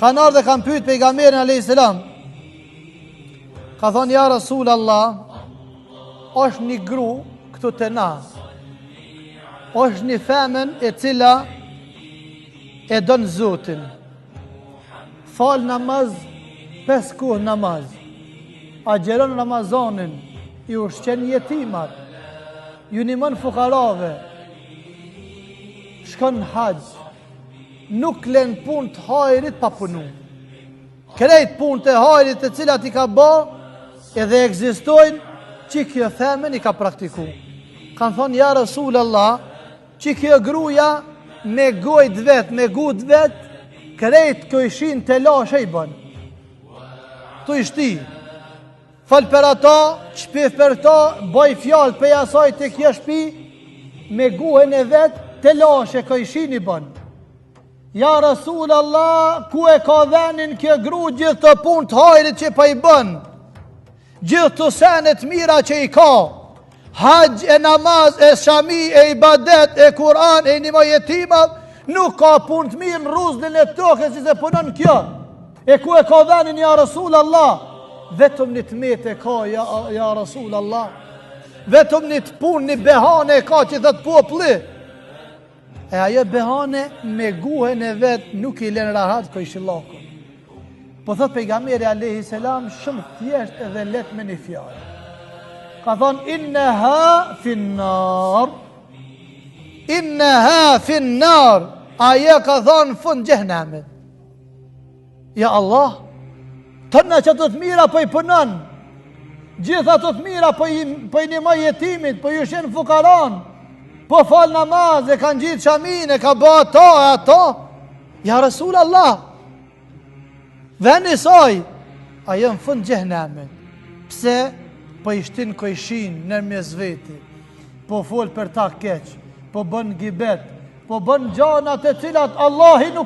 Kanë ardhur dhe kanë pyet pejgamberin alayhis salam. Ka thonë ja Rasul Allah, është një gru këtu të na, është një femën e cila e don Zotin, fal namaz, 5 kohë namaz, agjeron Ramazanin, i ushqen jetimat, ju nimon fukarave, shkon haqë, nuk len punë të hajrit pa punu. Krejt punë të hajrit të cilat i ka bë edhe ekzistojnë, që kjo themen i ka praktiku. Kanë thonë, ja Rasul Allah, që kjo gruja me gojt vet, me gut vet, krejt kjo ishin të lashe i bën. Tu ishti, fal për ata, shpif për ta, boj fjallë për jasaj të kjo shpi, me guhen e vet, të lashe kjo ishin i bën. Ja Rasul Allah, ku e ka dhenin kjo gru gjithë të punë të hajrit që pa i bën, gjithë të senet mira që i ka, haqë e namaz, e shami, e ibadet, e Kur'an, e një jetimat, nuk ka punë të mirë në ruzdin e tokës si se punon kjo. E ku e ka dhenin ja Rasul Allah, vetëm një të metë e ka ja Rasul Allah, vetëm një të punë, një behane e ka që dhe të popli. E ajo behane me guhen e vetë nuk i len rahat këj shillako. Po thot pejgamberi alayhi salam shumë thjesht edhe let me një fjalë. Ka thonë inneha finnar. Inneha finnar. Ajo ka thonë fund xhehenamit. Ja Allah, tërna që të mira po i punon. Gjitha të mira po i nimoj jetimit, po i ushen fukaran. Po fal namaz, e kanë gjithë shamin, e ka bë ato. Ja Rasul Allah, veni saj, ajo në fund xhehenamit. Pse? Po i shtin kojshin në mes veti, po fol për ta keq, po bën gibet, po bën gjana të cilat Allahi nuk